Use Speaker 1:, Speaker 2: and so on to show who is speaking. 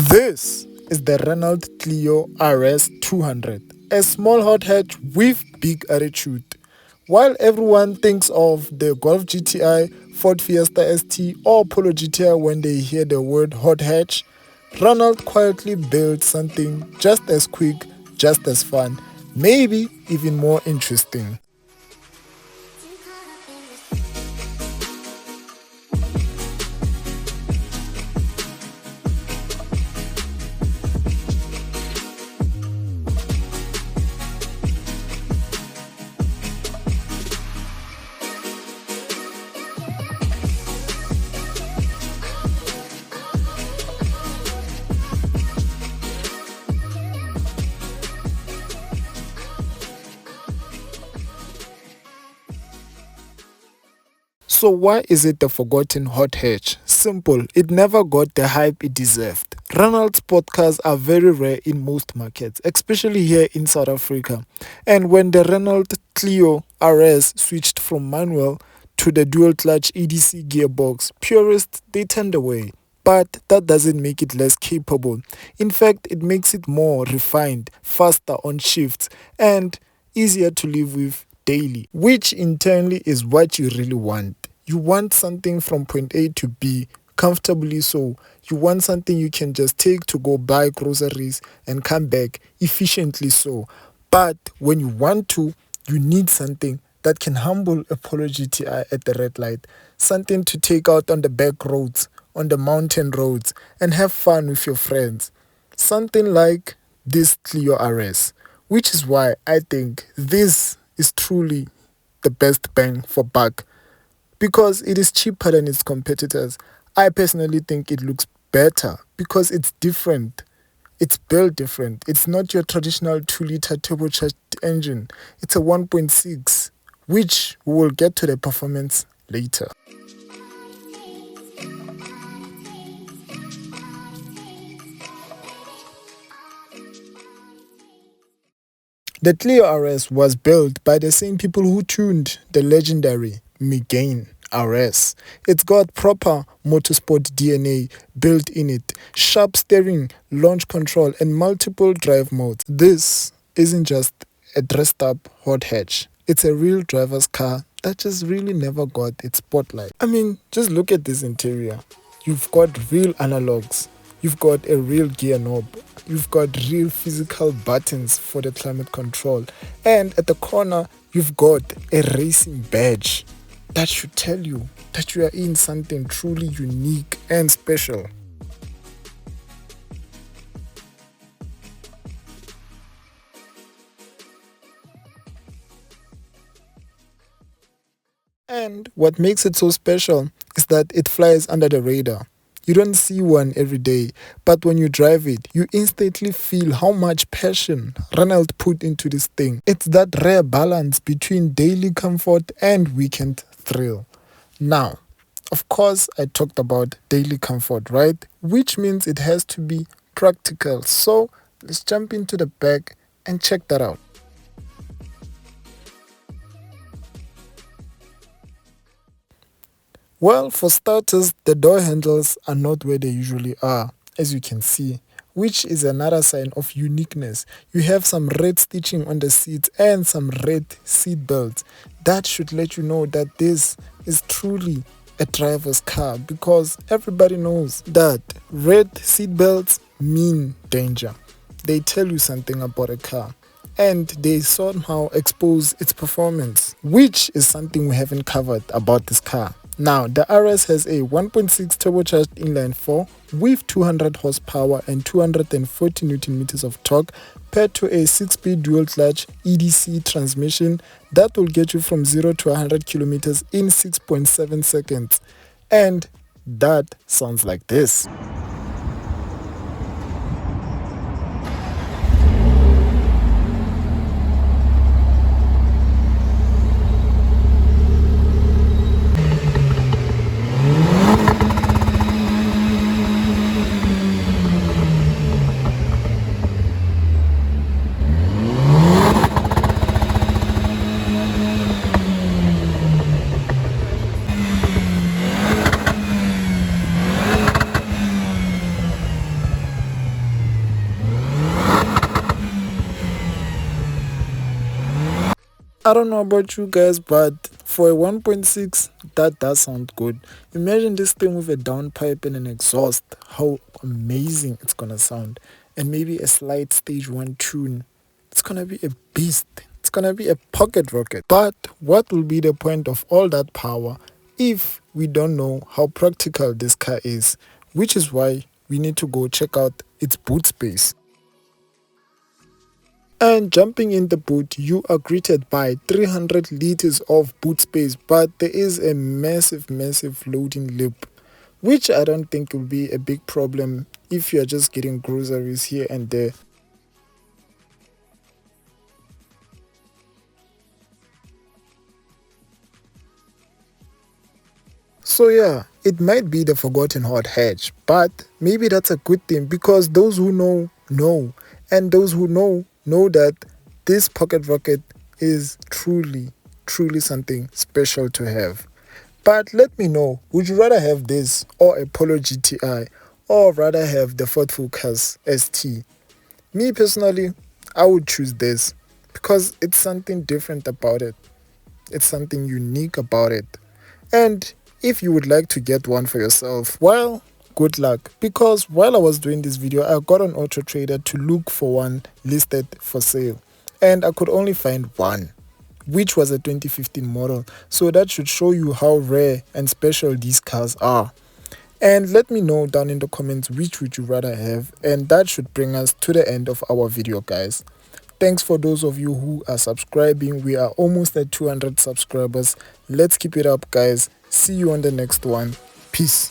Speaker 1: This is the Renault Clio RS 200, a small hot hatch with big attitude. While everyone thinks of the Golf GTI, Ford Fiesta ST, or Polo GTI when they hear the word hot hatch, Renault quietly built something just as quick, just as fun, maybe even more interesting. So why is it the forgotten hot hatch? Simple, it never got the hype it deserved. Renault sport cars are very rare in most markets, especially here in South Africa. And when the Renault Clio RS switched from manual to the dual clutch EDC gearbox, purists they turned away. But that doesn't make it less capable. In fact, it makes it more refined, faster on shifts, and easier to live with daily, which internally is what you really want. You want something from point A to B comfortably so. You want something you can just take to go buy groceries and come back efficiently so. But when you want to, you need something that can humble a Polo GTI at the red light, something to take out on the back roads, on the mountain roads, and have fun with your friends. Something like this Clio RS, which is why I think this is truly the best bang for buck because it is cheaper than its competitors. I personally think it looks better because it's different. It's built different. It's not your traditional 2-liter turbocharged engine. It's a 1.6, which we will get to the performance later. The Clio RS was built by the same people who tuned the legendary Megane RS. It's got proper motorsport DNA built in it, sharp steering, launch control, and multiple drive modes. This isn't just a dressed up hot hatch. It's a real driver's car that just really never got its spotlight. I mean, just look at this interior. You've got real analogs. You've got a real gear knob. You've got real physical buttons for the climate control. And at the corner, you've got a racing badge. That should tell you that you are in something truly unique and special. And what makes it so special is that it flies under the radar. You don't see one every day, but when you drive it, you instantly feel how much passion Renault put into this thing. It's that rare balance between daily comfort and weekend thrill. Now, of course, I talked about daily comfort, right? Which means it has to be practical. So let's jump into the back and check that out. Well, for starters, the door handles are not where they usually are, as you can see, which is another sign of uniqueness. You have some red stitching on the seats and some red seat belts. That should let you know that this is truly a driver's car because everybody knows that red seat belts mean danger. They tell you something about a car. And they somehow expose its performance, which is something we haven't covered about this car. Now, the RS has a 1.6 turbocharged inline-4 with 200 horsepower and 240 Newton meters of torque paired to a 6-speed dual-clutch EDC transmission that will get you from 0 to 100 kilometers in 6.7 seconds. And that sounds like this. I don't know about you guys, but for a 1.6, that does sound good. Imagine this thing with a downpipe and an exhaust. How amazing it's gonna sound. And maybe a slight stage 1 tune. It's gonna be a beast. It's gonna be a pocket rocket. But what will be the point of all that power if we don't know how practical this car is? Which is why we need to go check out its boot space. And jumping in the boot, you are greeted by 300 liters of boot space, but there is a massive loading loop, which I don't think will be a big problem if you're just getting groceries here and there. So yeah, it might be the forgotten hot hatch, but maybe that's a good thing because those who know, and those who know that this pocket rocket is truly something special to have. But let me know, would you rather have this or a Polo GTI or rather have the Ford Focus ST? Me personally, I would choose this because it's something different about it. It's something unique about it. And if you would like to get one for yourself, well, good luck. Because while I was doing this video, I got on Auto Trader to look for one listed for sale. And I could only find one, which was a 2015 model. So that should show you how rare and special these cars are. And let me know down in the comments which would you rather have. And that should bring us to the end of our video, guys. Thanks for those of you who are subscribing. We are almost at 200 subscribers. Let's keep it up, guys. See you on the next one. Peace.